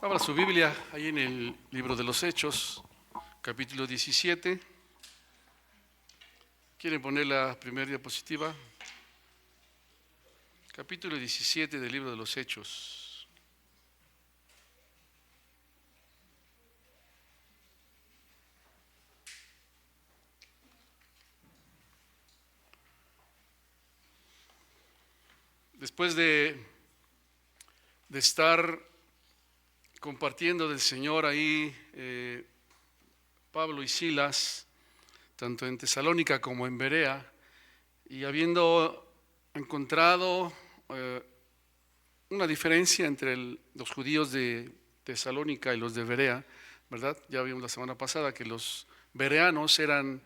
Abra su Biblia ahí en el libro de los Hechos, capítulo 17. ¿Quieren poner la primera diapositiva? Capítulo 17 del libro de los Hechos. Después de estar compartiendo del Señor ahí, Pablo y Silas, tanto en Tesalónica como en Berea, y habiendo encontrado una diferencia entre los judíos de Tesalónica y los de Berea, ¿verdad? Ya vimos la semana pasada que los bereanos eran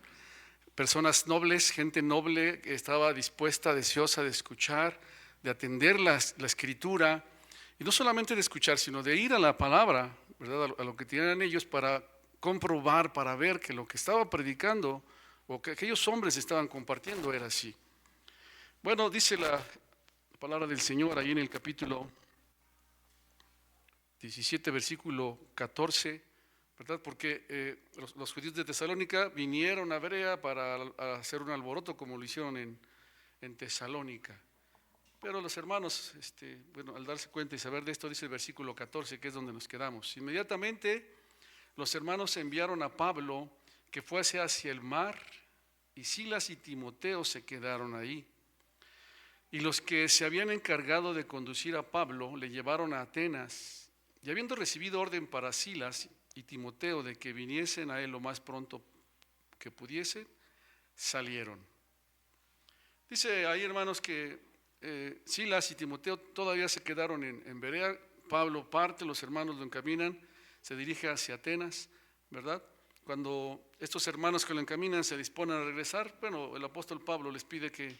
personas nobles, gente noble que estaba dispuesta, deseosa de escuchar, de atender la escritura, y no solamente de escuchar, sino de ir a la palabra, ¿verdad? A lo que tenían ellos para comprobar, para ver que lo que estaba predicando o que aquellos hombres estaban compartiendo era así. Bueno, dice la palabra del Señor ahí en el capítulo 17, versículo 14, ¿verdad? Porque los judíos de Tesalónica vinieron a Berea para hacer un alboroto como lo hicieron en Tesalónica. Pero los hermanos, bueno, al darse cuenta y saber de esto, dice el versículo 14, que es donde nos quedamos. Inmediatamente los hermanos enviaron a Pablo que fuese hacia el mar, y Silas y Timoteo se quedaron ahí. Y los que se habían encargado de conducir a Pablo le llevaron a Atenas, y habiendo recibido orden para Silas y Timoteo de que viniesen a él lo más pronto que pudiesen, salieron. Dice ahí, hermanos, que Silas y Timoteo todavía se quedaron en Berea. Pablo parte, los hermanos lo encaminan, se dirige hacia Atenas, ¿verdad? Cuando estos hermanos que lo encaminan se disponen a regresar, bueno, el apóstol Pablo les pide que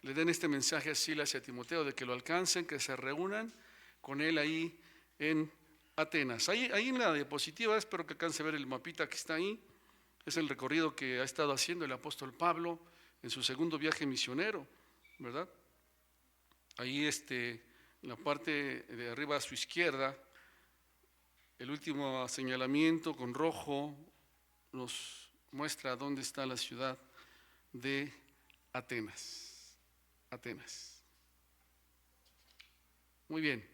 le den este mensaje a Silas y a Timoteo de que lo alcancen, que se reúnan con él ahí en Atenas. Ahí en la diapositiva, espero que alcance a ver el mapita que está ahí, es el recorrido que ha estado haciendo el apóstol Pablo en su segundo viaje misionero, ¿verdad? Ahí en la parte de arriba a su izquierda, el último señalamiento con rojo nos muestra dónde está la ciudad de Atenas. Atenas. Muy bien.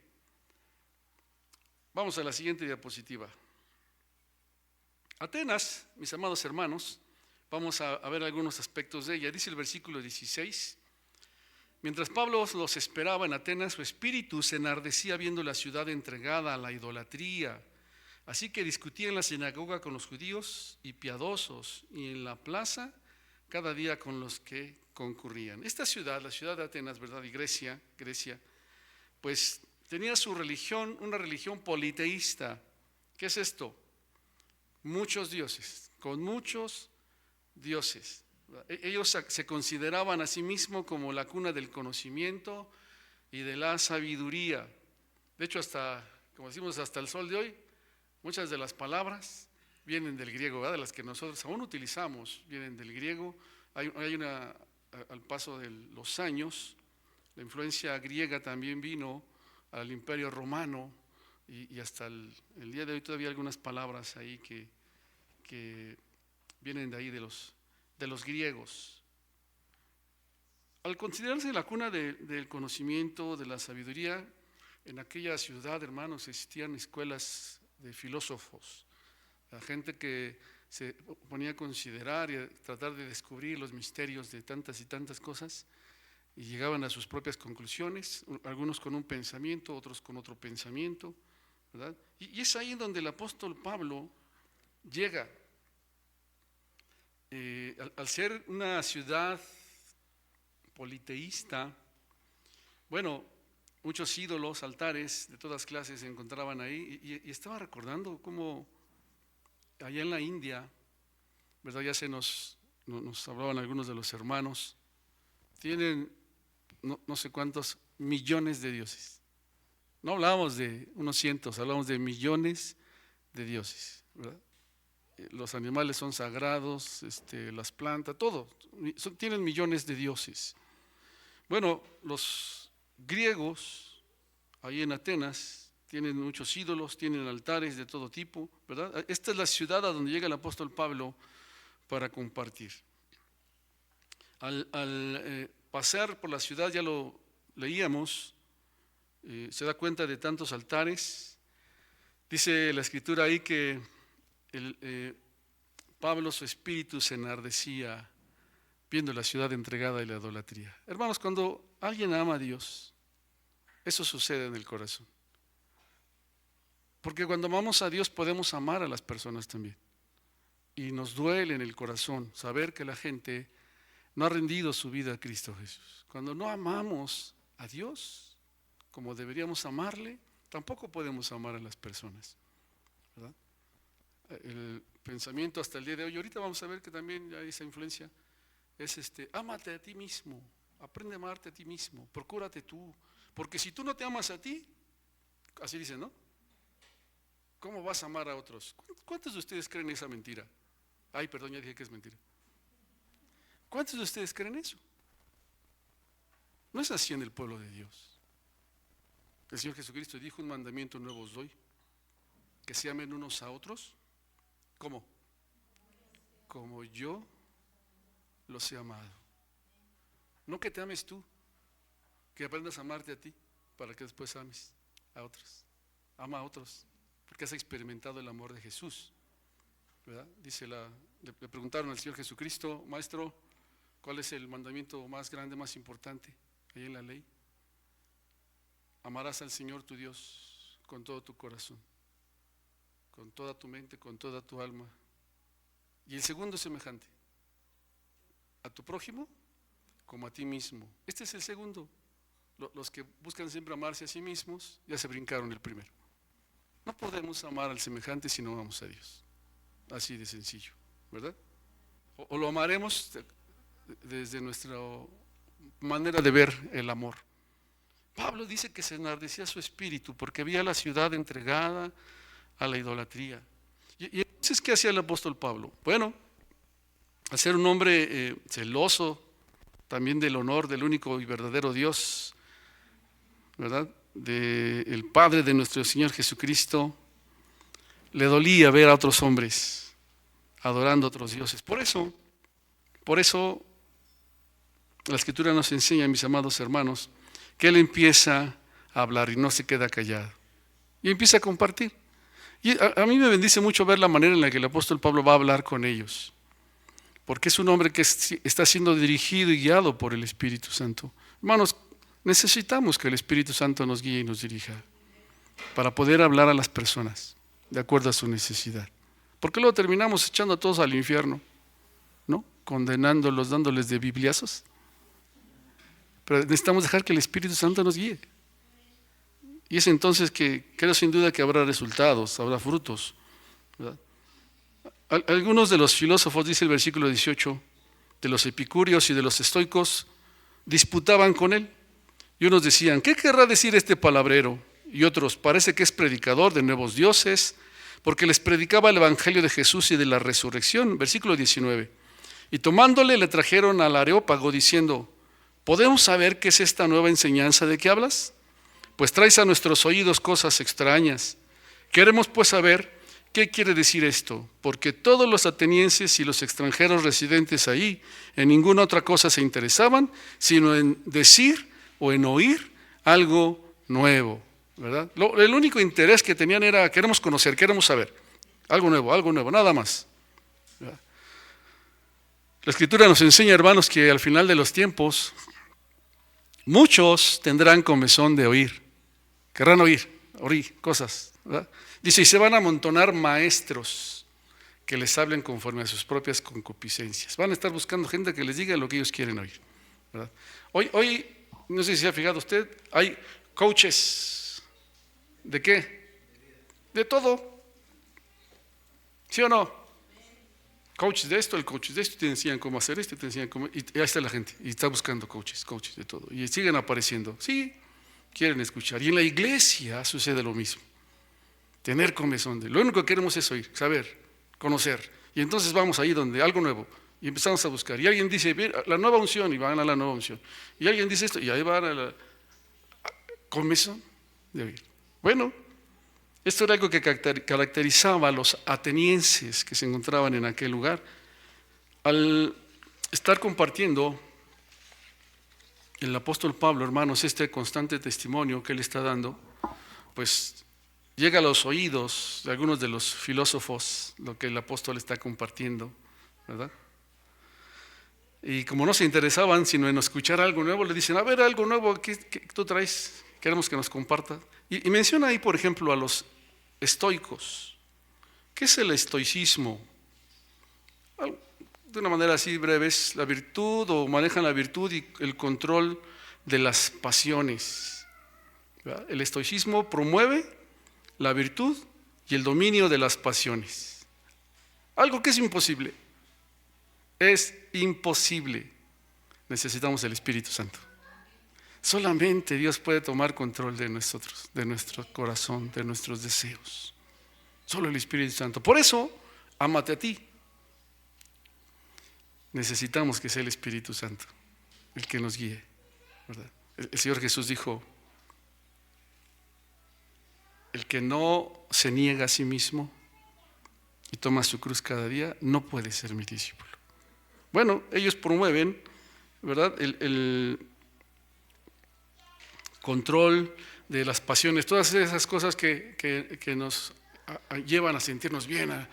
Vamos a la siguiente diapositiva. Atenas, mis amados hermanos, vamos a ver algunos aspectos de ella. Dice el versículo 16. Mientras Pablo los esperaba en Atenas, su espíritu se enardecía viendo la ciudad entregada a la idolatría. Así que discutía en la sinagoga con los judíos y piadosos, y en la plaza cada día con los que concurrían. Esta ciudad, la ciudad de Atenas, ¿verdad? Y Grecia, pues tenía su religión, una religión politeísta. ¿Qué es esto? Muchos dioses, con muchos dioses. Ellos se consideraban a sí mismos como la cuna del conocimiento y de la sabiduría. De hecho, como decimos, hasta el sol de hoy, muchas de las palabras vienen del griego, ¿verdad? De las que nosotros aún utilizamos, vienen del griego. Hay al paso de los años, la influencia griega también vino al Imperio Romano, y hasta el día de hoy todavía hay algunas palabras ahí que vienen de ahí de los griegos. Al considerarse la cuna del conocimiento, de la sabiduría, en aquella ciudad, hermanos, existían escuelas de filósofos, la gente que se ponía a considerar y a tratar de descubrir los misterios de tantas y tantas cosas, y llegaban a sus propias conclusiones, algunos con un pensamiento, otros con otro pensamiento, ¿verdad? Y es ahí en donde el apóstol Pablo llega. Al ser una ciudad politeísta, bueno, muchos ídolos, altares de todas clases se encontraban ahí, y estaba recordando cómo allá en la India, ¿verdad? Ya nos hablaban algunos de los hermanos, tienen no sé cuántos millones de dioses. No hablábamos de unos cientos, hablábamos de millones de dioses, ¿verdad? Los animales son sagrados, las plantas, todo, tienen millones de dioses. Bueno, los griegos, ahí en Atenas, tienen muchos ídolos, tienen altares de todo tipo, ¿verdad? Esta es la ciudad a donde llega el apóstol Pablo para compartir. Al pasar por la ciudad, ya lo leíamos, se da cuenta de tantos altares. Dice la escritura ahí que Pablo, su espíritu se enardecía viendo la ciudad entregada a la idolatría. Hermanos, cuando alguien ama a Dios, eso sucede en el corazón. Porque cuando amamos a Dios podemos amar a las personas también. Y nos duele en el corazón saber que la gente no ha rendido su vida a Cristo Jesús. Cuando no amamos a Dios como deberíamos amarle, tampoco podemos amar a las personas, ¿verdad? El pensamiento hasta el día de hoy, ahorita vamos a ver que también hay esa influencia, es ámate a ti mismo, aprende a amarte a ti mismo, procúrate tú, porque si tú no te amas a ti, así dicen, ¿no? ¿Cómo vas a amar a otros? ¿Cuántos de ustedes creen esa mentira? Ay, perdón, ya dije que es mentira. ¿Cuántos de ustedes creen eso? No es así en el pueblo de Dios. El Señor Jesucristo dijo: un mandamiento nuevo os doy, que se amen unos a otros. ¿Cómo? Como yo los he amado. No que te ames tú, que aprendas a amarte a ti para que después ames a otros. Ama a otros, porque has experimentado el amor de Jesús, ¿verdad? Le preguntaron al Señor Jesucristo: Maestro, ¿cuál es el mandamiento más grande, más importante ahí en la ley? Amarás al Señor tu Dios con todo tu corazón, con toda tu mente, con toda tu alma. Y el segundo es semejante: a tu prójimo como a ti mismo. Este es el segundo. Los que buscan siempre amarse a sí mismos ya se brincaron el primero. No podemos amar al semejante si no amamos a Dios. Así de sencillo, ¿verdad? O lo amaremos desde nuestra manera de ver el amor. Pablo dice que se enardecía su espíritu porque veía la ciudad entregada a la idolatría. Y entonces, ¿qué hacía el apóstol Pablo? Bueno, al ser un hombre celoso también del honor del único y verdadero Dios, ¿verdad? Del Padre de nuestro Señor Jesucristo, le dolía ver a otros hombres adorando a otros dioses. Por eso la Escritura nos enseña, mis amados hermanos, que él empieza a hablar y no se queda callado. Y empieza a compartir. Y a mí me bendice mucho ver la manera en la que el apóstol Pablo va a hablar con ellos. Porque es un hombre que está siendo dirigido y guiado por el Espíritu Santo. Hermanos, necesitamos que el Espíritu Santo nos guíe y nos dirija para poder hablar a las personas de acuerdo a su necesidad. Porque luego terminamos echando a todos al infierno, ¿no? Condenándolos, dándoles de bibliazos. Pero necesitamos dejar que el Espíritu Santo nos guíe. Y es entonces que creo sin duda que habrá resultados, habrá frutos, ¿verdad? Algunos de los filósofos, dice el versículo 18, de los epicúreos y de los estoicos, disputaban con él. Y unos decían: ¿qué querrá decir este palabrero? Y otros: parece que es predicador de nuevos dioses, porque les predicaba el evangelio de Jesús y de la resurrección. Versículo 19. Y tomándole le trajeron al Areópago diciendo: ¿podemos saber qué es esta nueva enseñanza de que hablas? Pues traes a nuestros oídos cosas extrañas. Queremos pues saber qué quiere decir esto, porque todos los atenienses y los extranjeros residentes ahí en ninguna otra cosa se interesaban, sino en decir o en oír algo nuevo, ¿verdad? El único interés que tenían era: queremos conocer, queremos saber, algo nuevo, nada más, ¿verdad? La Escritura nos enseña, hermanos, que al final de los tiempos muchos tendrán comezón de oír, querrán oír cosas, ¿verdad? Dice: y se van a amontonar maestros que les hablen conforme a sus propias concupiscencias. Van a estar buscando gente que les diga lo que ellos quieren oír, ¿verdad? Hoy, no sé si se ha fijado usted, hay coaches. ¿De qué? De todo. ¿Sí o no? Coaches de esto, el coach de esto, te enseñan cómo hacer esto, te enseñan cómo. Y ahí está la gente, y está buscando coaches de todo. Y siguen apareciendo. Sí, quieren escuchar. Y en la iglesia sucede lo mismo. Tener comezón de. Lo único que queremos es oír, saber, conocer. Y entonces vamos ahí donde algo nuevo. Y empezamos a buscar. Y alguien dice: la nueva unción, y van a la nueva unción. Y alguien dice esto, y ahí van a la comezón de oír. Bueno, Esto era algo que caracterizaba a los atenienses que se encontraban en aquel lugar. Al estar compartiendo el apóstol Pablo, hermanos, este constante testimonio que él está dando, pues llega a los oídos de algunos de los filósofos lo que el apóstol está compartiendo, ¿verdad? Y como no se interesaban sino en escuchar algo nuevo, le dicen, a ver, algo nuevo, ¿qué tú traes? Queremos que nos comparta. Y menciona ahí, por ejemplo, a los estoicos. ¿Qué es el estoicismo? De una manera así breve, es la virtud, o manejan la virtud y el control de las pasiones, ¿verdad? El estoicismo promueve la virtud y el dominio de las pasiones. Algo que es imposible. Es imposible. Necesitamos el Espíritu Santo. Solamente Dios puede tomar control de nosotros, de nuestro corazón, de nuestros deseos. Solo el Espíritu Santo. Por eso, ámate a ti. Necesitamos que sea el Espíritu Santo el que nos guíe, ¿verdad? El Señor Jesús dijo, el que no se niega a sí mismo y toma su cruz cada día, no puede ser mi discípulo. Bueno, ellos promueven, ¿verdad?, el control de las pasiones, todas esas cosas que nos llevan a sentirnos bien,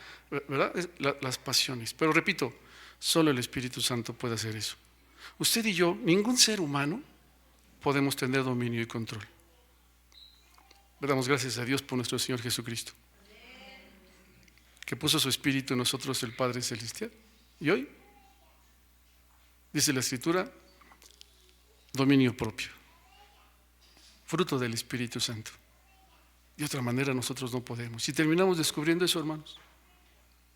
¿verdad? Las pasiones. Pero repito, solo el Espíritu Santo puede hacer eso. Usted y yo, ningún ser humano, podemos tener dominio y control. Le damos gracias a Dios por nuestro Señor Jesucristo, que puso su Espíritu en nosotros, el Padre Celestial. Y hoy, dice la Escritura, dominio propio, fruto del Espíritu Santo. De otra manera nosotros no podemos. Y terminamos descubriendo eso, hermanos.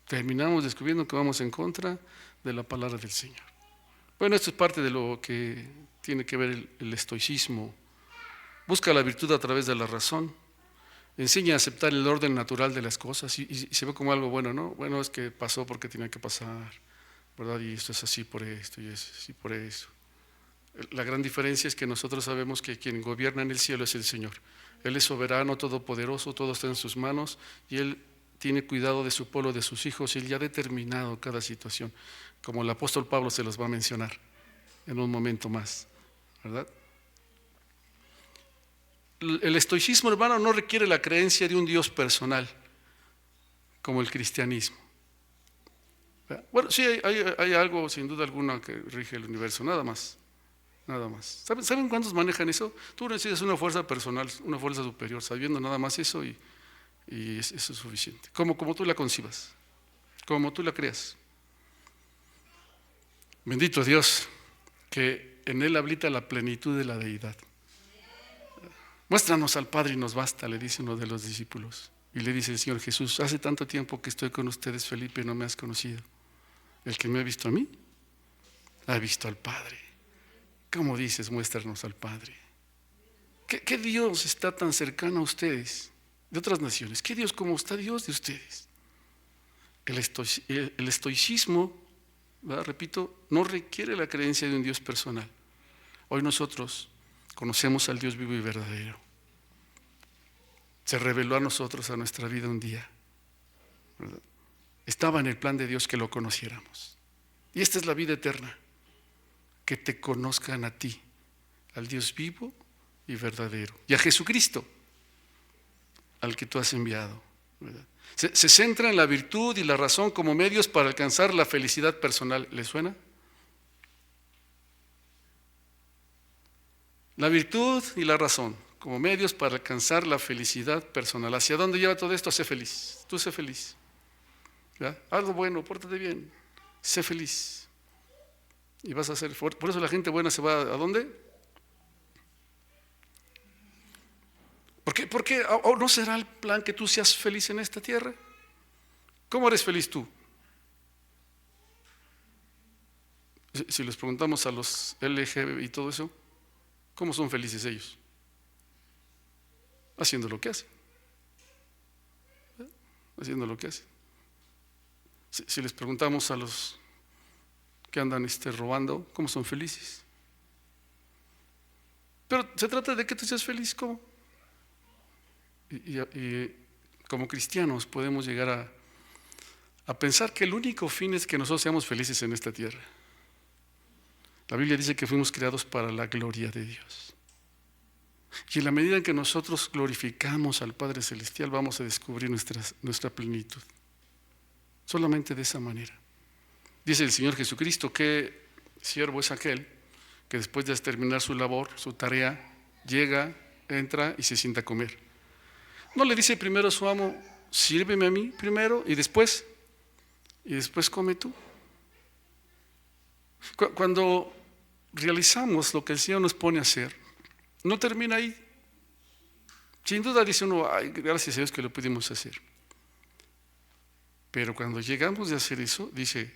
Terminamos descubriendo que vamos en contra de la palabra del Señor. Bueno, esto es parte de lo que tiene que ver el estoicismo. Busca la virtud a través de la razón. Enseña a aceptar el orden natural de las cosas y se ve como algo bueno, ¿no? Bueno, es que pasó porque tenía que pasar, ¿verdad? Y esto es así por esto y es así por eso. La gran diferencia es que nosotros sabemos que quien gobierna en el cielo es el Señor. Él es soberano, todopoderoso, todo está en sus manos y Él tiene cuidado de su pueblo, de sus hijos, y Él ya ha determinado cada situación, como el apóstol Pablo se los va a mencionar en un momento más, ¿verdad? El estoicismo, hermano, no requiere la creencia de un Dios personal, como el cristianismo. Bueno, sí hay algo, sin duda alguna, que rige el universo, nada más. Nada más. ¿Saben cuántos manejan eso? Tú necesitas una fuerza personal, una fuerza superior, sabiendo nada más eso y eso es suficiente. Como tú la concibas, como tú la creas. Bendito Dios, que en Él habita la plenitud de la deidad. Muéstranos al Padre y nos basta, le dice uno de los discípulos. Y le dice el Señor Jesús, hace tanto tiempo que estoy con ustedes, Felipe, y no me has conocido. El que me ha visto a mí, ha visto al Padre. ¿Cómo dices, muéstranos al Padre? ¿Qué Dios está tan cercano a ustedes, de otras naciones? ¿Qué Dios como está Dios de ustedes? El estoicismo, ¿verdad? Repito, no requiere la creencia de un Dios personal. Hoy nosotros conocemos al Dios vivo y verdadero. Se reveló a nosotros, a nuestra vida un día, ¿verdad? Estaba en el plan de Dios que lo conociéramos. Y esta es la vida eterna, que te conozcan a ti, al Dios vivo y verdadero, y a Jesucristo, al que tú has enviado, ¿verdad? Se centra en la virtud y la razón como medios para alcanzar la felicidad personal. ¿Le suena? La virtud y la razón como medios para alcanzar la felicidad personal. ¿Hacia dónde lleva todo esto? Sé feliz. Tú sé feliz, ¿verdad? Algo bueno, pórtate bien, sé feliz. Y vas a ser fuerte. Por eso la gente buena se va ¿a dónde? ¿Por qué? ¿O no será el plan que tú seas feliz en esta tierra? ¿Cómo eres feliz tú? Si les preguntamos a los LGB y todo eso, ¿cómo son felices ellos? Haciendo lo que hacen. Haciendo lo que hacen. Si les preguntamos a los que andan robando, ¿cómo son felices? Pero se trata de que tú seas feliz, ¿cómo? Y como cristianos podemos llegar a pensar que el único fin es que nosotros seamos felices en esta tierra. La Biblia dice que fuimos creados para la gloria de Dios. Y en la medida en que nosotros glorificamos al Padre Celestial, vamos a descubrir nuestra plenitud. Solamente de esa manera. Dice el Señor Jesucristo que siervo es aquel que después de terminar su labor, su tarea, llega, entra y se sienta a comer. No le dice primero a su amo, sírveme a mí primero y después come tú. Cuando realizamos lo que el Señor nos pone a hacer, no termina ahí. Sin duda dice uno, ay, gracias a Dios que lo pudimos hacer. Pero cuando llegamos de hacer eso, dice,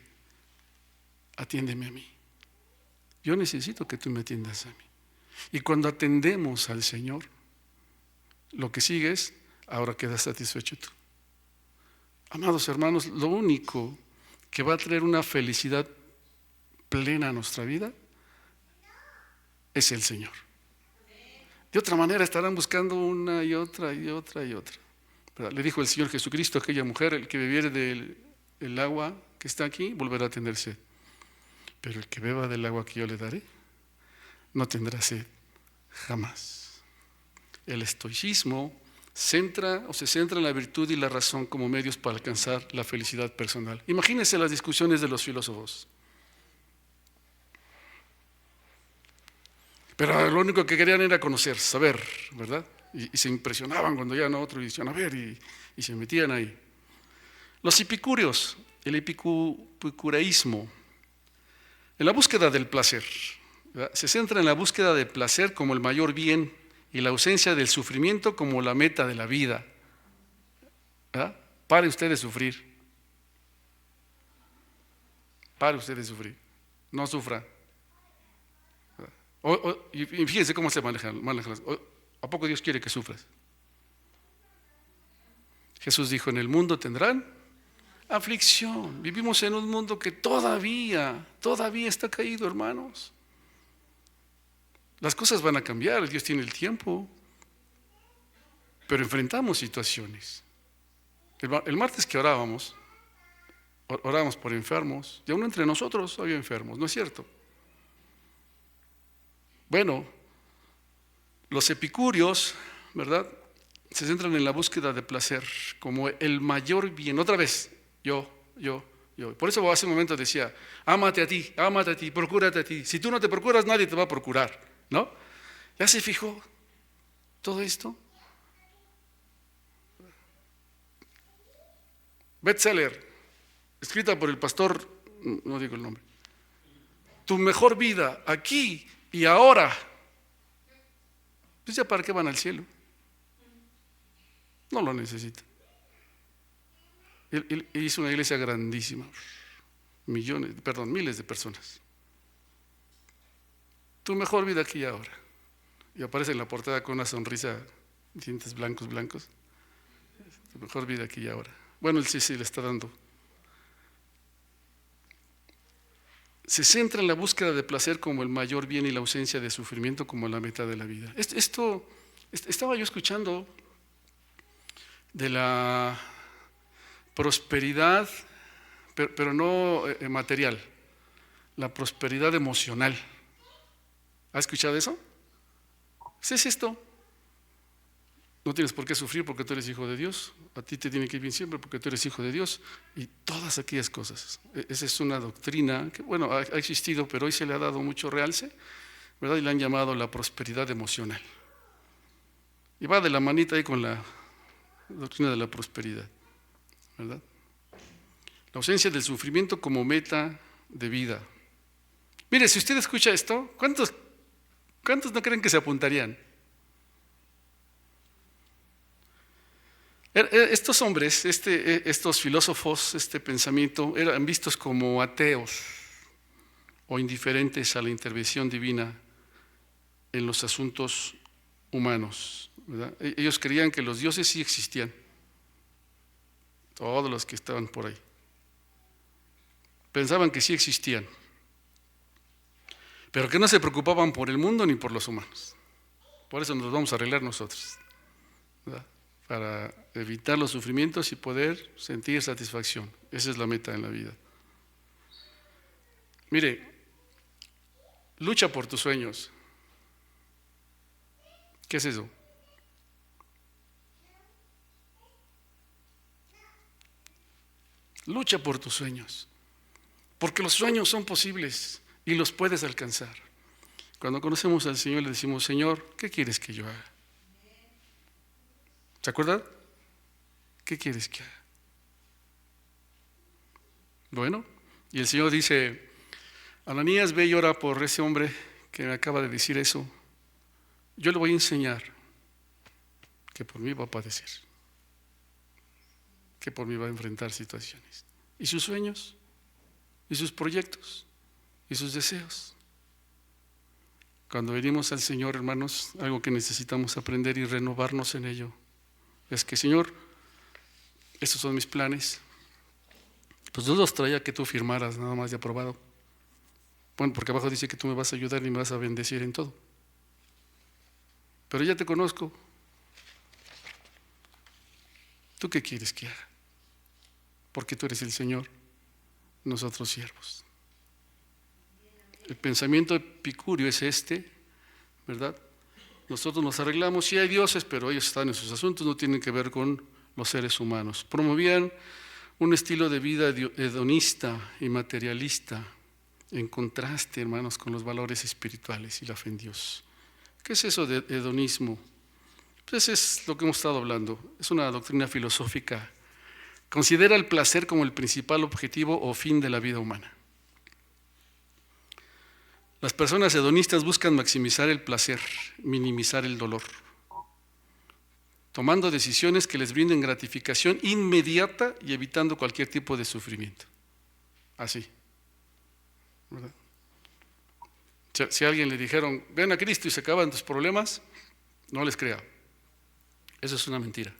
atiéndeme a mí. Yo necesito que tú me atiendas a mí. Y cuando atendemos al Señor, lo que sigue es, ahora quedas satisfecho tú. Amados hermanos, lo único que va a traer una felicidad plena a nuestra vida es el Señor. De otra manera estarán buscando una y otra y otra y otra. ¿Verdad? Le dijo el Señor Jesucristo a aquella mujer, el que bebiere del agua que está aquí, volverá a tener sed. Pero el que beba del agua que yo le daré, no tendrá sed jamás. El estoicismo se centra en la virtud y la razón como medios para alcanzar la felicidad personal. Imagínense las discusiones de los filósofos. Pero lo único que querían era conocer, saber, ¿verdad? Y se impresionaban cuando ya no otro y decían, a ver, y se metían ahí. Los epicúreos, el epicureísmo, en la búsqueda del placer, ¿verdad? Se centra en la búsqueda del placer como el mayor bien y la ausencia del sufrimiento como la meta de la vida. ¿Verdad? Pare usted de sufrir. Pare usted de sufrir. No sufra. Y fíjense cómo se manejan. ¿A poco Dios quiere que sufras? Jesús dijo, en el mundo tendrán aflicción. Vivimos en un mundo que todavía está caído, hermanos. Las cosas van a cambiar, Dios tiene el tiempo, pero enfrentamos situaciones. El martes que orábamos por enfermos, y aún entre nosotros había enfermos, ¿no es cierto? Bueno, los epicúreos, ¿verdad?, se centran en la búsqueda de placer como el mayor bien. Otra vez, yo. Por eso hace un momento decía, ámate a ti, procúrate a ti. Si tú no te procuras, nadie te va a procurar, ¿no? ¿Ya se fijó todo esto? Bestseller, escrita por el pastor, no digo el nombre. Tu mejor vida aquí y ahora. Pues ya para qué van al cielo. No lo necesitan. Él hizo una iglesia grandísima, miles de personas. Tu mejor vida aquí y ahora. Y aparece en la portada con una sonrisa, dientes blancos. Tu mejor vida aquí y ahora. Bueno, él sí le está dando. Se centra en la búsqueda de placer como el mayor bien y la ausencia de sufrimiento como la meta de la vida. Estaba yo escuchando de la prosperidad, pero no material, la prosperidad emocional. ¿Has escuchado eso? ¿Qué es esto? No tienes por qué sufrir porque tú eres hijo de Dios. A ti te tiene que ir bien siempre porque tú eres hijo de Dios. Y todas aquellas cosas. Esa es una doctrina que, bueno, ha existido, pero hoy se le ha dado mucho realce, ¿verdad? Y le han llamado la prosperidad emocional. Y va de la manita ahí con la doctrina de la prosperidad, ¿verdad? La ausencia del sufrimiento como meta de vida. Mire, si usted escucha esto, ¿cuántos no creen que se apuntarían? Estos hombres, estos filósofos, este pensamiento, eran vistos como ateos o indiferentes a la intervención divina en los asuntos humanos, ¿verdad? Ellos creían que los dioses sí existían, todos los que estaban por ahí. Pensaban que sí existían, pero que no se preocupaban por el mundo ni por los humanos. Por eso nos vamos a arreglar nosotros, ¿verdad? para evitar los sufrimientos y poder sentir satisfacción. Esa es la meta en la vida. Mire, lucha por tus sueños. ¿Qué es eso? Lucha por tus sueños, porque los sueños son posibles y los puedes alcanzar. Cuando conocemos al Señor le decimos: Señor, ¿qué quieres que yo haga? ¿Se acuerdan? ¿Qué quieres que haga? Bueno, y el Señor dice: Ananías, ve y ora por ese hombre que me acaba de decir eso. Yo le voy a enseñar que por mí va a padecer, que por mí va a enfrentar situaciones. ¿Y sus sueños? ¿Y sus proyectos? ¿Y sus deseos? Cuando venimos al Señor, hermanos, algo que necesitamos aprender y renovarnos en ello es que: Señor, estos son mis planes. Pues no los traía que tú firmaras nada más de aprobado. Bueno, porque abajo dice que tú me vas a ayudar y me vas a bendecir en todo. Pero ya te conozco. ¿Tú qué quieres que haga? Porque tú eres el Señor, nosotros siervos. El pensamiento epicúreo es este, ¿verdad? Nosotros nos arreglamos, sí hay dioses, pero ellos están en sus asuntos, no tienen que ver con los seres humanos. Promovían un estilo de vida hedonista y materialista, en contraste, hermanos, con los valores espirituales y la fe en Dios. ¿Qué es eso de hedonismo? Pues es lo que hemos estado hablando, es una doctrina filosófica. Considera el placer como el principal objetivo o fin de la vida humana. Las personas hedonistas buscan maximizar el placer, minimizar el dolor, tomando decisiones que les brinden gratificación inmediata y evitando cualquier tipo de sufrimiento. Así, ¿verdad? Si a alguien le dijeron: ven a Cristo y se acaban tus problemas, no les crea. Eso es una mentira.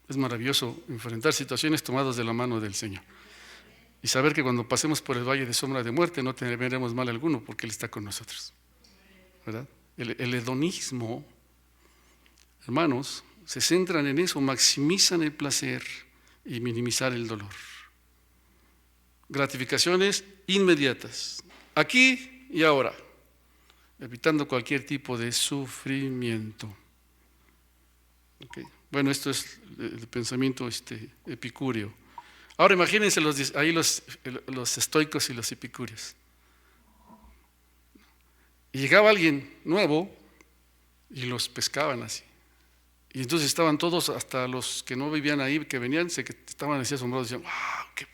Es maravilloso enfrentar situaciones tomadas de la mano del Señor y saber que cuando pasemos por el valle de sombra de muerte no temeremos mal alguno, porque Él está con nosotros, ¿verdad? El hedonismo, hermanos, se centran en eso, maximizan el placer y minimizar el dolor. Gratificaciones inmediatas, aquí y ahora, evitando cualquier tipo de sufrimiento. Okay. Bueno, esto es el pensamiento epicúreo. Ahora imagínense ahí los estoicos y los epicúreos. Y llegaba alguien nuevo y los pescaban así. Y entonces estaban todos, hasta los que no vivían ahí, que venían, que estaban así asombrados, decían: ¡wow!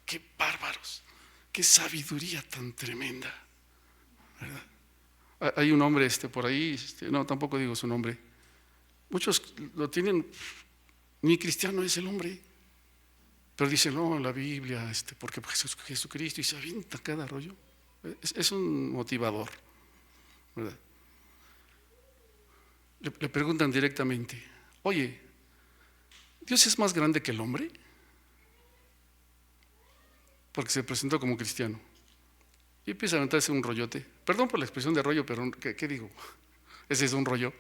¡Qué bárbaros! ¡Qué sabiduría tan tremenda! ¿Verdad? Hay un hombre por ahí, no, tampoco digo su nombre. Muchos lo tienen, ni cristiano es el hombre, pero dicen: no, la Biblia, porque Jesucristo, y se avienta cada rollo. Es un motivador, ¿verdad? Le preguntan directamente: oye, ¿Dios es más grande que el hombre? Porque se presentó como cristiano. Y empieza a aventarse un rollote. Perdón por la expresión de rollo, pero ¿qué digo? Ese es un rollo.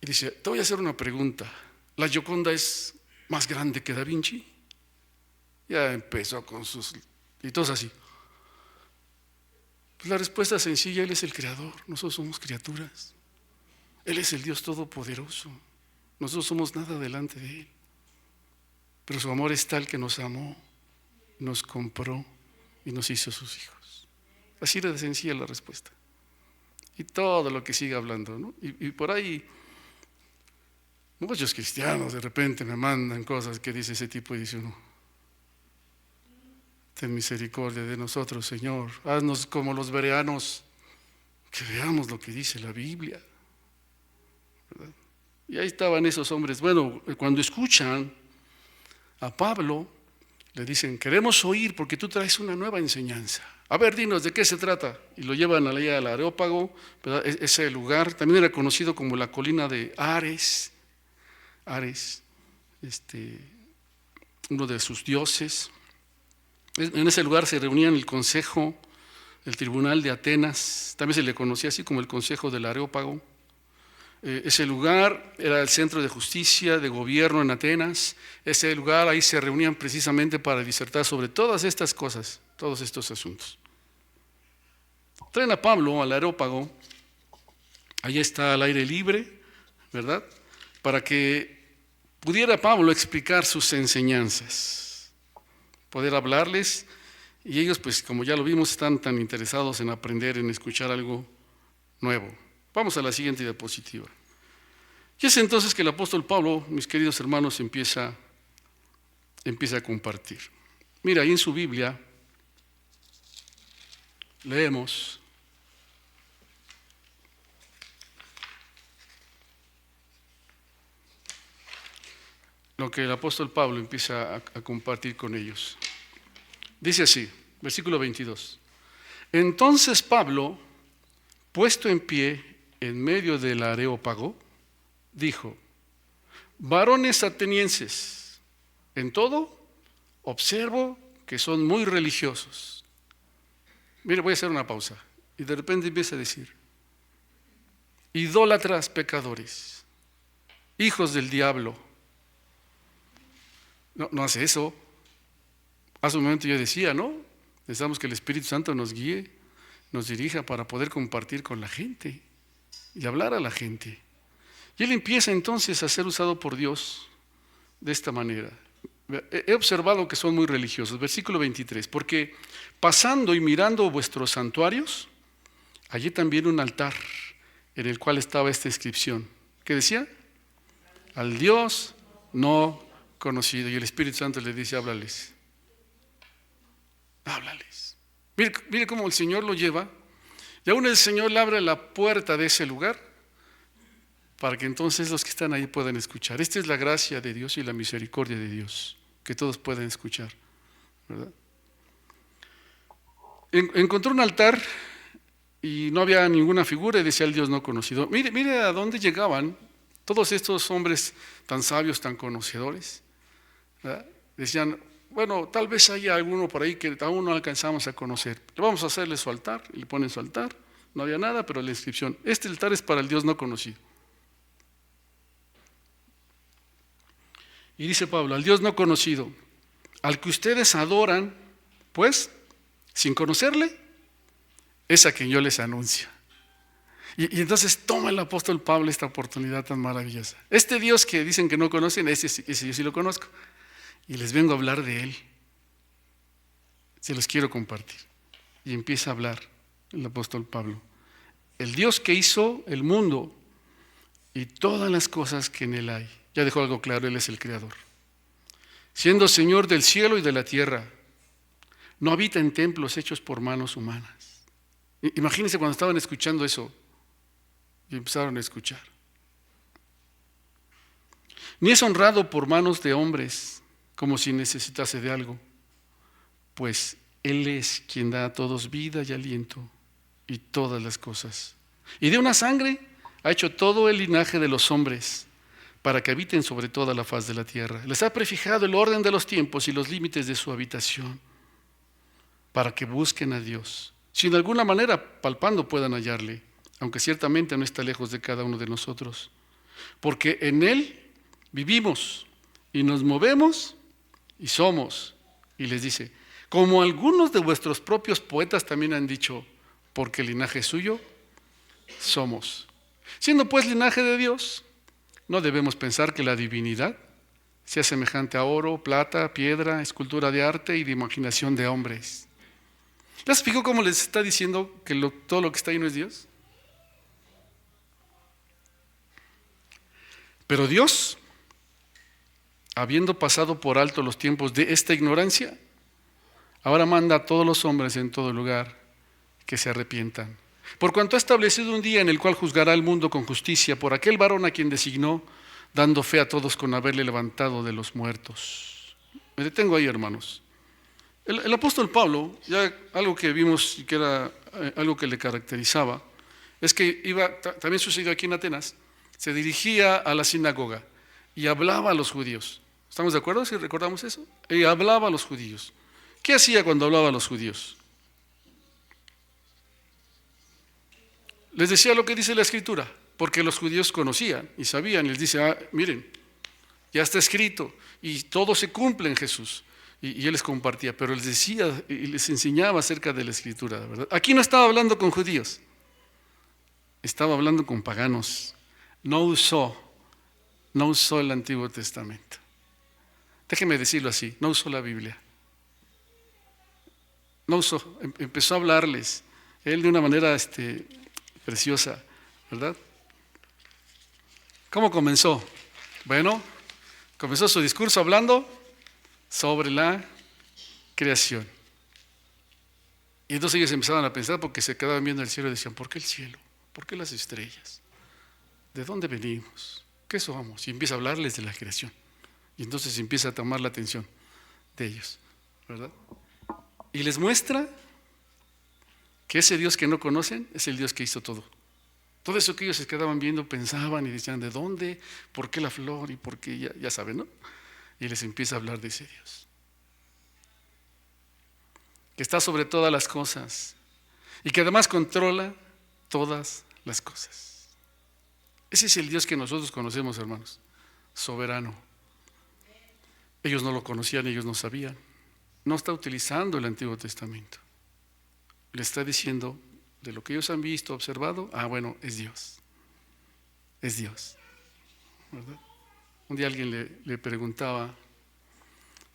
Y dice: te voy a hacer una pregunta. ¿La Gioconda es más grande que Da Vinci? Ya empezó con sus... y todos así. Pues la respuesta es sencilla: Él es el creador, nosotros somos criaturas. Él es el Dios todopoderoso, nosotros somos nada delante de Él. Pero su amor es tal que nos amó, nos compró y nos hizo sus hijos. Así de sencilla la respuesta. Y todo lo que sigue hablando, ¿no? Y por ahí muchos cristianos de repente me mandan cosas que dice ese tipo, y dice uno: ten misericordia de nosotros, Señor, haznos como los bereanos, que veamos lo que dice la Biblia, ¿verdad? Y ahí estaban esos hombres. Bueno, cuando escuchan a Pablo, le dicen: queremos oír porque tú traes una nueva enseñanza. A ver, dinos de qué se trata. Y lo llevan allá al Areópago, ¿verdad? Ese lugar también era conocido como la colina de Ares, uno de sus dioses. En ese lugar se reunían el consejo, el tribunal de Atenas, también se le conocía así como el consejo del Areópago. Ese lugar era el centro de justicia, de gobierno en Atenas. Ese lugar, ahí se reunían precisamente para disertar sobre todas estas cosas, todos estos asuntos. Traen a Pablo al Areópago, allí está al aire libre, ¿verdad? Para que pudiera Pablo explicar sus enseñanzas, poder hablarles, y ellos, pues como ya lo vimos, están tan interesados en aprender, en escuchar algo nuevo. Vamos a la siguiente diapositiva. Y es entonces que el apóstol Pablo, mis queridos hermanos, empieza a compartir. Mira, ahí en su Biblia leemos lo que el apóstol Pablo empieza a compartir con ellos. Dice así, versículo 22. Entonces Pablo, puesto en pie en medio del Areópago, dijo: varones atenienses, en todo observo que son muy religiosos. Mire, voy a hacer una pausa. Y de repente empieza a decir: idólatras pecadores, hijos del diablo. No hace eso. Hace un momento yo decía, ¿no? Necesitamos que el Espíritu Santo nos guíe, nos dirija para poder compartir con la gente y hablar a la gente. Y él empieza entonces a ser usado por Dios de esta manera. He observado que son muy religiosos. Versículo 23. Porque pasando y mirando vuestros santuarios, allí también un altar en el cual estaba esta inscripción. ¿Qué decía? Al Dios no conocido. Y el Espíritu Santo le dice: háblales. Háblales. Mire cómo el Señor lo lleva. Y aún el Señor le abre la puerta de ese lugar para que entonces los que están ahí puedan escuchar. Esta es la gracia de Dios y la misericordia de Dios, que todos puedan escuchar, ¿verdad? Encontró un altar y no había ninguna figura y decía: el Dios no conocido. Mire a dónde llegaban todos estos hombres tan sabios, tan conocedores, ¿verdad? Decían: bueno, tal vez haya alguno por ahí que aún no alcanzamos a conocer. Le vamos a hacerle su altar, y le ponen su altar. No había nada, pero la inscripción: este altar es para el Dios no conocido. Y dice Pablo: al Dios no conocido, al que ustedes adoran, pues, sin conocerle, es a quien yo les anuncio. Y entonces toma el apóstol Pablo esta oportunidad tan maravillosa. Este Dios que dicen que no conocen, ese yo sí lo conozco. Y les vengo a hablar de él. Se los quiero compartir. Y empieza a hablar el apóstol Pablo. El Dios que hizo el mundo y todas las cosas que en él hay. Ya dejó algo claro: él es el creador. Siendo Señor del cielo y de la tierra, no habita en templos hechos por manos humanas. Imagínense cuando estaban escuchando eso y empezaron a escuchar. Ni es honrado por manos de hombres, como si necesitase de algo, pues Él es quien da a todos vida y aliento y todas las cosas. Y de una sangre ha hecho todo el linaje de los hombres, para que habiten sobre toda la faz de la tierra. Les ha prefijado el orden de los tiempos y los límites de su habitación, para que busquen a Dios, si de alguna manera palpando puedan hallarle, aunque ciertamente no está lejos de cada uno de nosotros. Porque en Él vivimos y nos movemos y somos. Y les dice: como algunos de vuestros propios poetas también han dicho, porque linaje suyo somos. Siendo pues linaje de Dios, no debemos pensar que la divinidad sea semejante a oro, plata, piedra, escultura de arte y de imaginación de hombres. ¿Ya se fijó cómo les está diciendo que todo lo que está ahí no es Dios? Pero Dios, habiendo pasado por alto los tiempos de esta ignorancia, ahora manda a todos los hombres en todo lugar que se arrepientan. Por cuanto ha establecido un día en el cual juzgará al mundo con justicia por aquel varón a quien designó, dando fe a todos con haberle levantado de los muertos. Me detengo ahí, hermanos. El apóstol Pablo, ya algo que vimos y que era algo que le caracterizaba, es que también sucedió aquí en Atenas, se dirigía a la sinagoga y hablaba a los judíos. ¿Estamos de acuerdo si recordamos eso? Y hablaba a los judíos. ¿Qué hacía cuando hablaba a los judíos? Les decía lo que dice la Escritura. porque los judíos conocían y sabían. Les dice, miren, ya está escrito y todo se cumple en Jesús. Y él les compartía, pero les decía y les enseñaba acerca de la Escritura, ¿verdad? Aquí no estaba hablando con judíos, estaba hablando con paganos. No usó el Antiguo Testamento. Déjeme decirlo así, no usó la Biblia. No usó, empezó a hablarles, él de una manera preciosa, ¿verdad? ¿Cómo comenzó? Bueno, comenzó su discurso hablando sobre la creación. Y entonces ellos empezaban a pensar, porque se quedaban viendo el cielo y decían, ¿por qué el cielo? ¿Por qué las estrellas? ¿De dónde venimos? ¿Qué somos? Y empieza a hablarles de la creación. Y entonces empieza a tomar la atención de ellos, ¿verdad? Y les muestra que ese Dios que no conocen es el Dios que hizo todo. Todo eso que ellos se quedaban viendo, pensaban y decían, ¿de dónde? ¿Por qué la flor? Y por qué, ya saben, ¿no? Y les empieza a hablar de ese Dios, que está sobre todas las cosas y que además controla todas las cosas. Ese es el Dios que nosotros conocemos, hermanos, soberano. Ellos no lo conocían, ellos no sabían. No está utilizando el Antiguo Testamento. Le está diciendo de lo que ellos han visto, observado, bueno, es Dios. Es Dios, ¿verdad? Un día alguien le preguntaba,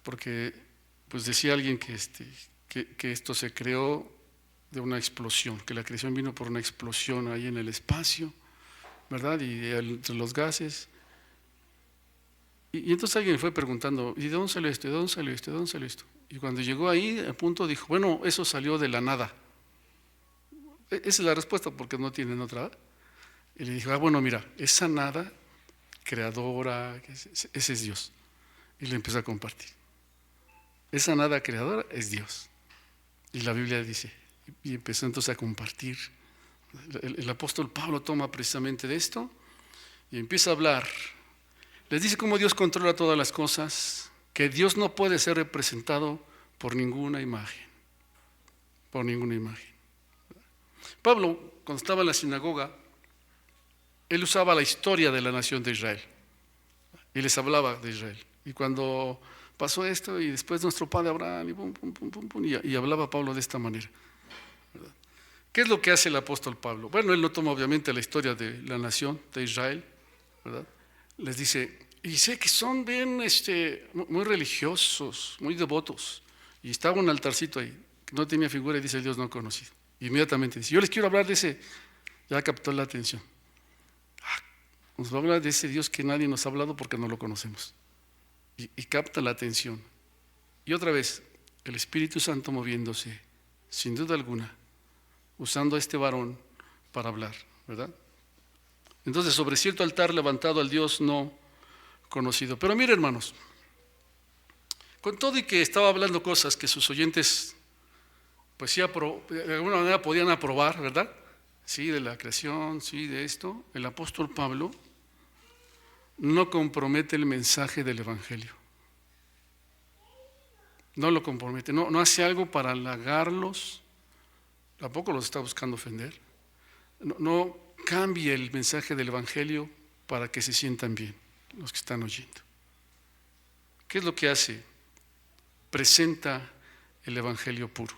porque pues decía alguien que esto se creó de una explosión, que la creación vino por una explosión ahí en el espacio, ¿verdad? Y entre los gases. Y entonces alguien le fue preguntando, ¿y de dónde salió esto? ¿De dónde salió esto? ¿De dónde salió esto? Y cuando llegó ahí, a punto dijo, bueno, eso salió de la nada. Esa es la respuesta, porque no tienen otra. Y le dijo, bueno, mira, esa nada creadora, ese es Dios. Y le empezó a compartir. Esa nada creadora es Dios. Y la Biblia dice, y empezó entonces a compartir. El apóstol Pablo toma precisamente de esto y empieza a hablar. Les dice cómo Dios controla todas las cosas, que Dios no puede ser representado por ninguna imagen. Por ninguna imagen. Pablo, cuando estaba en la sinagoga, él usaba la historia de la nación de Israel y les hablaba de Israel. Y cuando pasó esto, y después nuestro padre Abraham, y hablaba Pablo de esta manera, ¿verdad? ¿Qué es lo que hace el apóstol Pablo? Bueno, él no toma obviamente la historia de la nación de Israel, ¿verdad? Les dice, y sé que son bien muy religiosos, muy devotos, y estaba un altarcito ahí, que no tenía figura, y dice el Dios no conocido. Inmediatamente dice, yo les quiero hablar de ese. Ya captó la atención. Nos va a hablar de ese Dios que nadie nos ha hablado porque no lo conocemos. Y capta la atención. Y otra vez, el Espíritu Santo moviéndose, sin duda alguna, usando a este varón para hablar, ¿verdad? Entonces, sobre cierto altar levantado al Dios no conocido. Pero mire, hermanos, con todo y que estaba hablando cosas que sus oyentes pues sí, de alguna manera podían aprobar, ¿verdad? Sí, de la creación, sí, de esto. El apóstol Pablo no compromete el mensaje del Evangelio. No lo compromete, no hace algo para halagarlos, tampoco los está buscando ofender. No cambie el mensaje del Evangelio para que se sientan bien los que están oyendo. ¿Qué es lo que hace? Presenta el Evangelio puro,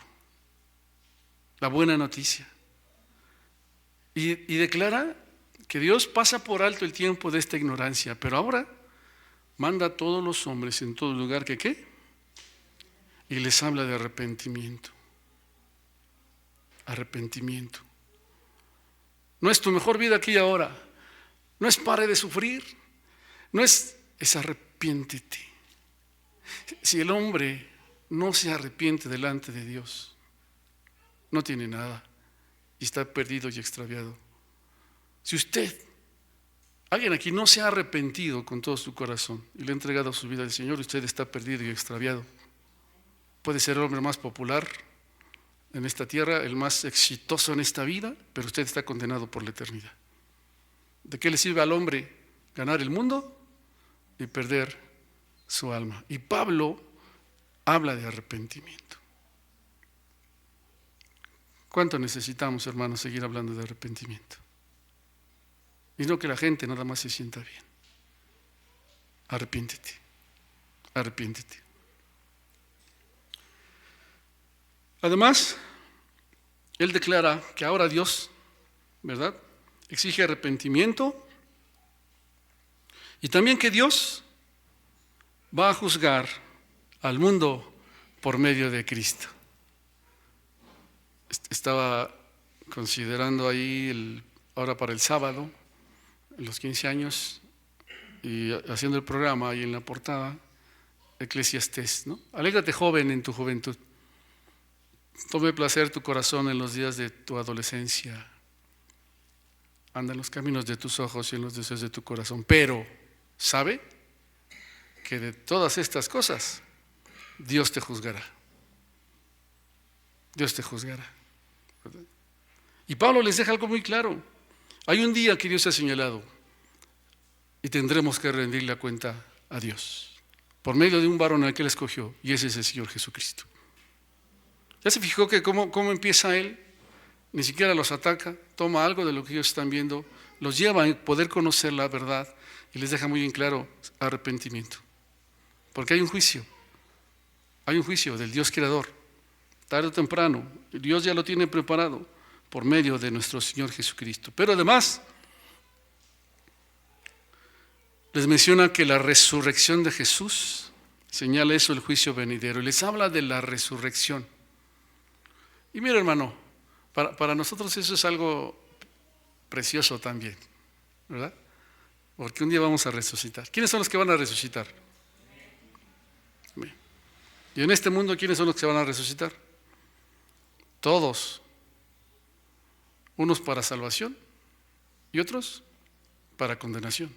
la buena noticia. Y declara que Dios pasa por alto el tiempo de esta ignorancia, pero ahora manda a todos los hombres en todo lugar que ¿qué? Y les habla de arrepentimiento. Arrepentimiento. No es tu mejor vida aquí y ahora. No es pare de sufrir. No es arrepiéntete. Si el hombre no se arrepiente delante de Dios, no tiene nada y está perdido y extraviado. Si alguien aquí no se ha arrepentido con todo su corazón y le ha entregado su vida al Señor, usted está perdido y extraviado. Puede ser el hombre más popular en esta tierra, el más exitoso en esta vida, pero usted está condenado por la eternidad. ¿De qué le sirve al hombre ganar el mundo y perder su alma? Y Pablo habla de arrepentimiento. ¿Cuánto necesitamos, hermanos, seguir hablando de arrepentimiento? y no que la gente nada más se sienta bien. Arrepiéntete, arrepiéntete. Además, él declara que ahora Dios, ¿verdad?, exige arrepentimiento y también que Dios va a juzgar al mundo por medio de Cristo. Estaba considerando ahí ahora para el sábado, en los 15 años, y haciendo el programa ahí en la portada, Eclesiastés, ¿no? Alégrate, joven, en tu juventud. Tome placer tu corazón en los días de tu adolescencia. Anda en los caminos de tus ojos y en los deseos de tu corazón. Pero, ¿sabe? Que de todas estas cosas, Dios te juzgará. Dios te juzgará. ¿Verdad? Y Pablo les deja algo muy claro. Hay un día que Dios ha señalado y tendremos que rendirle cuenta a Dios por medio de un varón al que Él escogió, y ese es el Señor Jesucristo. ¿Ya se fijó que cómo empieza Él? Ni siquiera los ataca, toma algo de lo que ellos están viendo, los lleva a poder conocer la verdad y les deja muy en claro arrepentimiento. Porque hay un juicio del Dios creador. Tarde o temprano, Dios ya lo tiene preparado por medio de nuestro Señor Jesucristo. Pero además, les menciona que la resurrección de Jesús señala eso, el juicio venidero. Y les habla de la resurrección. Y mira, hermano, para nosotros eso es algo precioso también, ¿verdad? Porque un día vamos a resucitar. ¿Quiénes son los que van a resucitar? Bien. Y en este mundo, ¿quiénes son los que se van a resucitar? Todos. Unos para salvación y otros para condenación.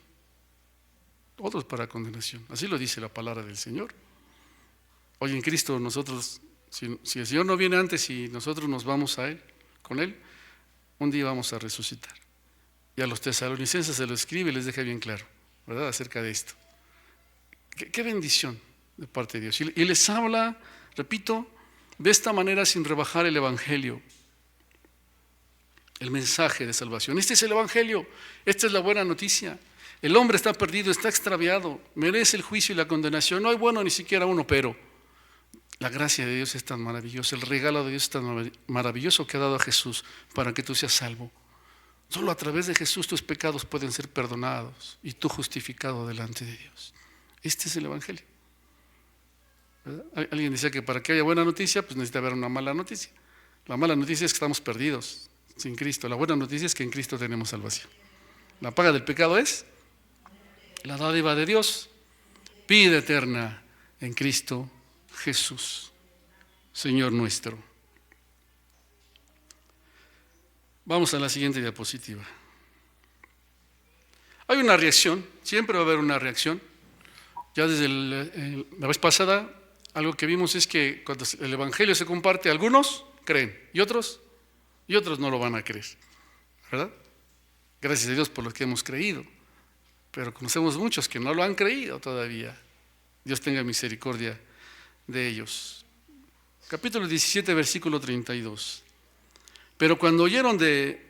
Otros para condenación. Así lo dice la palabra del Señor. Hoy en Cristo nosotros, si el Señor no viene antes y nosotros nos vamos a Él, con Él, un día vamos a resucitar. Y a los tesalonicenses se lo escribe y les deja bien claro, ¿verdad?, acerca de esto. Qué bendición de parte de Dios. Y les habla, repito, de esta manera sin rebajar el Evangelio, el mensaje de salvación. Este es el Evangelio, esta es la buena noticia. El hombre está perdido, está extraviado, merece el juicio y la condenación. No hay bueno ni siquiera uno, pero la gracia de Dios es tan maravillosa, el regalo de Dios es tan maravilloso que ha dado a Jesús para que tú seas salvo. Solo a través de Jesús tus pecados pueden ser perdonados y tú justificado delante de Dios. Este es el Evangelio. ¿Verdad? Alguien decía que para que haya buena noticia, pues necesita haber una mala noticia. La mala noticia es que estamos perdidos sin Cristo. La buena noticia es que en Cristo tenemos salvación. La paga del pecado es la dádiva de Dios, vida eterna en Cristo Jesús, Señor nuestro. Vamos a la siguiente diapositiva. Hay una reacción, siempre va a haber una reacción. Ya desde la vez pasada, algo que vimos es que cuando el Evangelio se comparte, algunos creen y otros no lo van a creer, ¿verdad? Gracias a Dios por los que hemos creído, pero conocemos muchos que no lo han creído todavía. Dios tenga misericordia de ellos. Capítulo 17, versículo 32. Pero cuando oyeron de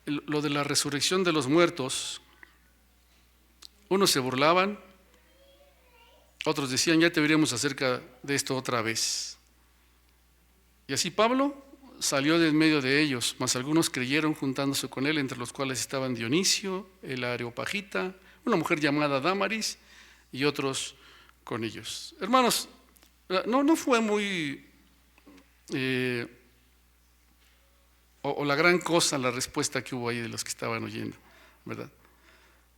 lo de la resurrección de los muertos, unos se burlaban, otros decían, ya te veremos acerca de esto otra vez. Y así Pablo salió de en medio de ellos, mas algunos creyeron juntándose con él, entre los cuales estaban Dionisio, el Areopagita, una mujer llamada Dámaris y otros con ellos. Hermanos, no fue muy o la gran cosa la respuesta que hubo ahí de los que estaban oyendo, ¿verdad?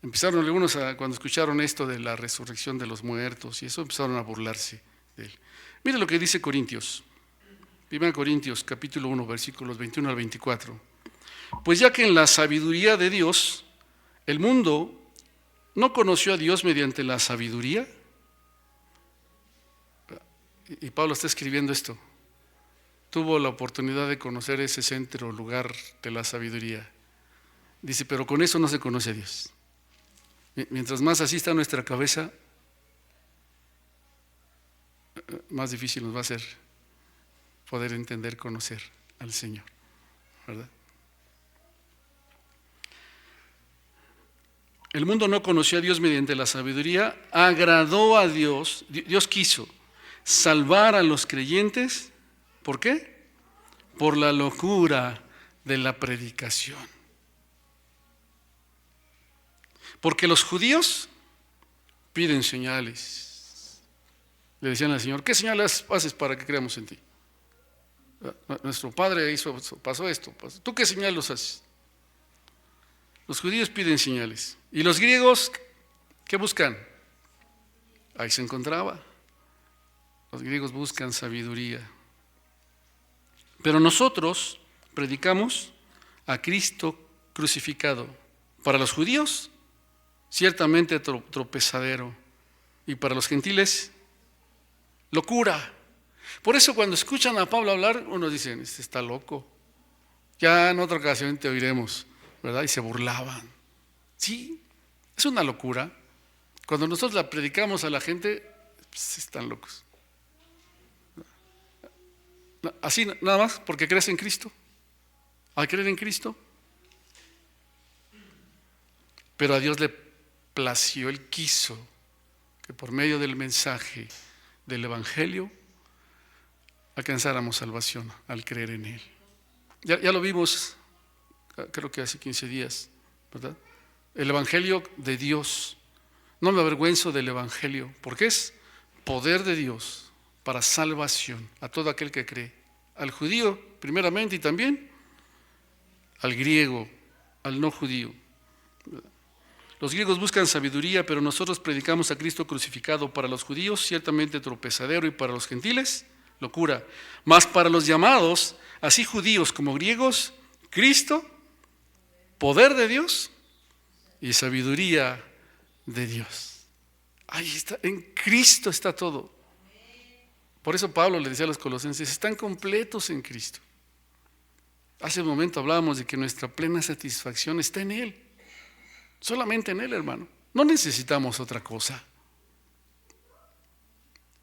Empezaron algunos cuando escucharon esto de la resurrección de los muertos y eso, empezaron a burlarse de él. Mire lo que dice Corintios, 1 Corintios capítulo 1 versículos 21 al 24. Pues ya que en la sabiduría de Dios el mundo no conoció a Dios mediante la sabiduría, y Pablo está escribiendo esto, tuvo la oportunidad de conocer ese centro, lugar de la sabiduría. Dice, pero con eso no se conoce a Dios. Mientras más así está nuestra cabeza, más difícil nos va a ser poder entender, conocer al Señor, ¿verdad? el mundo no conoció a Dios mediante la sabiduría, agradó a Dios, Dios quiso salvar a los creyentes. ¿Por qué? Por la locura de la predicación. Porque los judíos piden señales. Le decían al Señor, ¿qué señales haces para que creamos en ti? Nuestro padre pasó esto. ¿Tú qué señales haces? Los judíos piden señales. ¿Y los griegos qué buscan? Ahí se encontraba. Los griegos buscan sabiduría. Pero nosotros predicamos a Cristo crucificado. Para los judíos, ciertamente tropezadero. Y para los gentiles, locura. Por eso cuando escuchan a Pablo hablar, unos dicen, este está loco. Ya en otra ocasión te oiremos, ¿verdad? Y se burlaban. Sí, es una locura. Cuando nosotros la predicamos a la gente, pues están locos. Así nada más, porque crees en Cristo. Al creer en Cristo. Pero a Dios le plació, Él quiso que por medio del mensaje del Evangelio alcanzáramos salvación al creer en Él. Ya lo vimos, creo que hace 15 días, ¿verdad? El Evangelio de Dios. No me avergüenzo del Evangelio, porque es poder de Dios para salvación a todo aquel que cree. Al judío, primeramente, y también al griego, al no judío. Los griegos buscan sabiduría, pero nosotros predicamos a Cristo crucificado. Para los judíos, ciertamente tropezadero, y para los gentiles, locura. Mas para los llamados, así judíos como griegos, Cristo, poder de Dios y sabiduría de Dios. Ahí está, en Cristo está todo. Por eso Pablo le decía a los colosenses, están completos en Cristo. Hace un momento hablábamos de que nuestra plena satisfacción está en Él. Solamente en Él, hermano. No necesitamos otra cosa.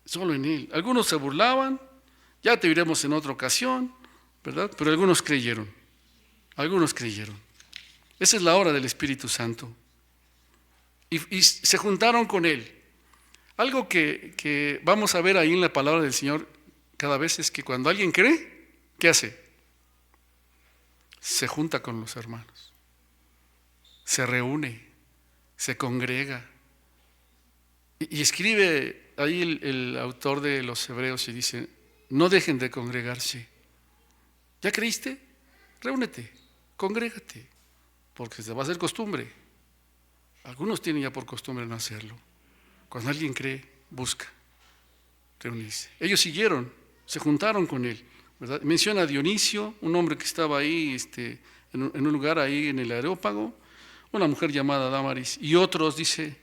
Solo en Él. Algunos se burlaban, ya te veremos en otra ocasión, ¿verdad? Pero algunos creyeron. Algunos creyeron. Esa es la obra del Espíritu Santo. Y se juntaron con Él. Algo que vamos a ver ahí en la palabra del Señor cada vez es que cuando alguien cree, ¿qué hace? Se junta con los hermanos. Se reúne, se congrega. Y escribe ahí el autor de los Hebreos y dice, no dejen de congregarse. ¿Ya creíste? Reúnete, congrégate, porque se va a hacer costumbre. Algunos tienen ya por costumbre no hacerlo. Cuando alguien cree, busca reunirse. Ellos siguieron, se juntaron con él, ¿verdad? Menciona a Dionisio, un hombre que estaba ahí en un lugar ahí en el Areópago, una mujer llamada Dámaris, y otros, dice,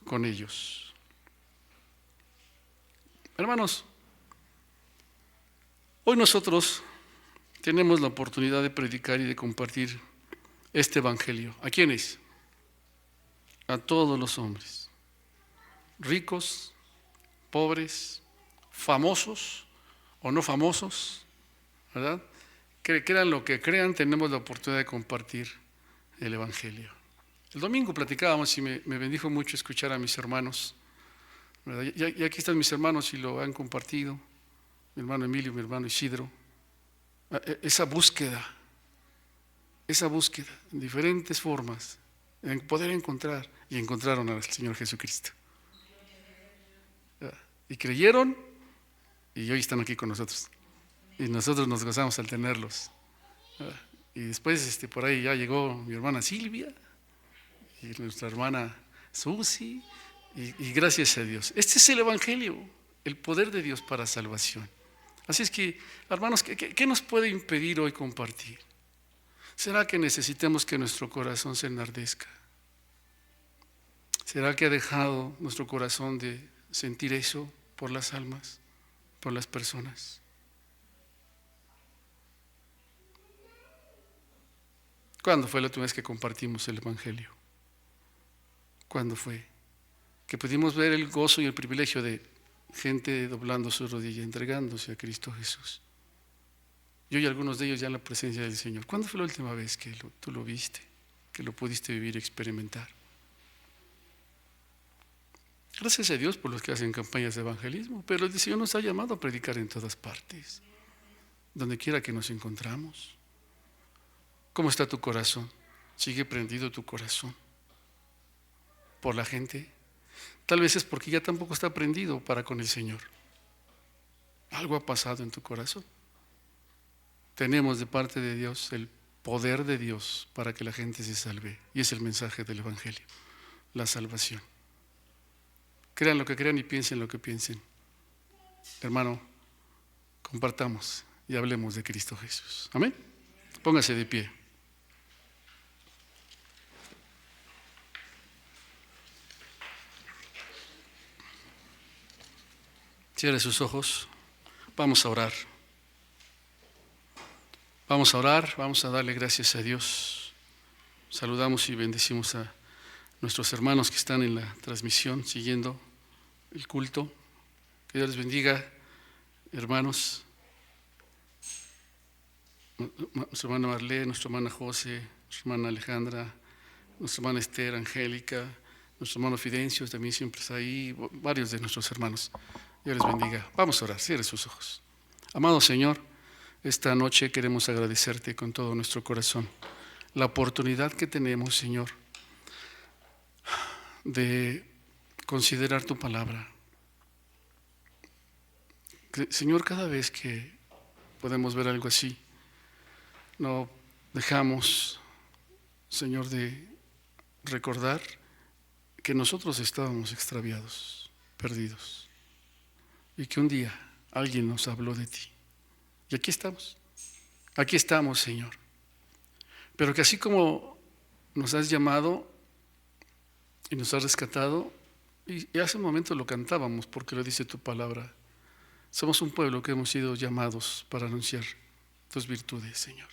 con ellos. Hermanos, hoy nosotros tenemos la oportunidad de predicar y de compartir este evangelio. ¿A quiénes? A todos los hombres, ricos, pobres, famosos o no famosos, ¿verdad? Que crean lo que crean, tenemos la oportunidad de compartir el evangelio. El domingo platicábamos y me bendijo mucho escuchar a mis hermanos, ¿verdad? Y aquí están mis hermanos y lo han compartido, mi hermano Emilio, mi hermano Isidro. Esa búsqueda en diferentes formas, en poder encontrar, y encontraron al Señor Jesucristo. Y creyeron, y hoy están aquí con nosotros. Y nosotros nos gozamos al tenerlos. Y después por ahí ya llegó mi hermana Silvia, y nuestra hermana Susi, y gracias a Dios. Este es el Evangelio, el poder de Dios para salvación. Así es que, hermanos, ¿qué nos puede impedir hoy compartir? ¿Será que necesitamos que nuestro corazón se enardezca? ¿Será que ha dejado nuestro corazón de sentir eso por las almas, por las personas? ¿Cuándo fue la última vez que compartimos el Evangelio? ¿Cuándo fue? Que pudimos ver el gozo y el privilegio de gente doblando su rodilla, entregándose a Cristo Jesús. Y hoy algunos de ellos ya en la presencia del Señor. ¿Cuándo fue la última vez que tú lo viste, que lo pudiste vivir y experimentar? Gracias a Dios por los que hacen campañas de evangelismo, pero el Señor nos ha llamado a predicar en todas partes, donde quiera que nos encontramos. ¿Cómo está tu corazón? ¿Sigue prendido tu corazón por la gente? Tal vez es porque ya tampoco está prendido para con el Señor. Algo ha pasado en tu corazón. Tenemos de parte de Dios el poder de Dios para que la gente se salve. Y es el mensaje del Evangelio, la salvación. Crean lo que crean y piensen lo que piensen. Hermano, compartamos y hablemos de Cristo Jesús. Amén. Póngase de pie. Cierre sus ojos. Vamos a orar. Vamos a orar, vamos a darle gracias a Dios. Saludamos y bendecimos a nuestros hermanos que están en la transmisión, siguiendo el culto. Que Dios les bendiga, hermanos. Nuestra hermana Marlene, nuestra hermana José, nuestra hermana Alejandra, nuestra hermana Esther, Angélica, nuestro hermano Fidencio también siempre está ahí, varios de nuestros hermanos. Dios les bendiga. Vamos a orar, cierre sus ojos. Amado Señor, esta noche queremos agradecerte con todo nuestro corazón la oportunidad que tenemos, Señor, de considerar tu palabra. Señor, cada vez que podemos ver algo así, no dejamos, Señor, de recordar que nosotros estábamos extraviados, perdidos, y que un día alguien nos habló de ti. Y aquí estamos, Señor. Pero que así como nos has llamado y nos has rescatado, y hace un momento lo cantábamos porque lo dice tu palabra, somos un pueblo que hemos sido llamados para anunciar tus virtudes, Señor.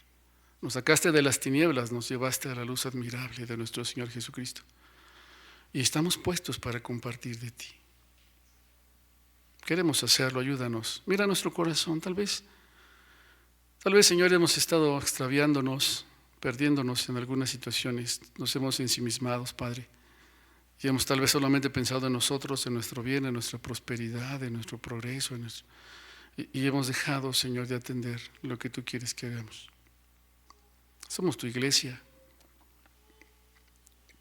Nos sacaste de las tinieblas, nos llevaste a la luz admirable de nuestro Señor Jesucristo. Y estamos puestos para compartir de ti. Queremos hacerlo, ayúdanos. Mira nuestro corazón, tal vez, Señor, hemos estado extraviándonos, perdiéndonos en algunas situaciones. Nos hemos ensimismado, Padre. Y hemos tal vez solamente pensado en nosotros, en nuestro bien, en nuestra prosperidad, en nuestro progreso. Y hemos dejado, Señor, de atender lo que tú quieres que hagamos. Somos tu iglesia,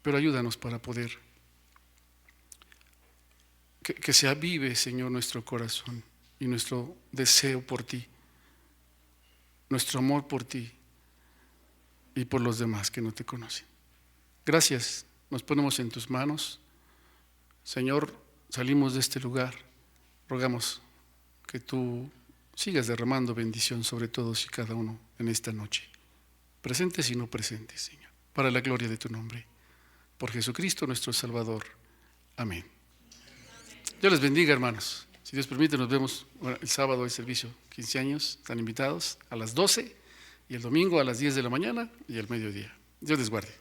pero ayúdanos para poder que se avive, Señor, nuestro corazón y nuestro deseo por ti, nuestro amor por ti y por los demás que no te conocen. Gracias, nos ponemos en tus manos. Señor, salimos de este lugar, rogamos que tú sigas derramando bendición sobre todos y cada uno en esta noche, presentes y no presentes, Señor, para la gloria de tu nombre. Por Jesucristo nuestro Salvador. Amén. Dios les bendiga, hermanos. Si Dios permite, nos vemos el sábado de servicio 15 años. Están invitados a las 12 y el domingo a las 10 de la mañana y al mediodía. Dios les guarde.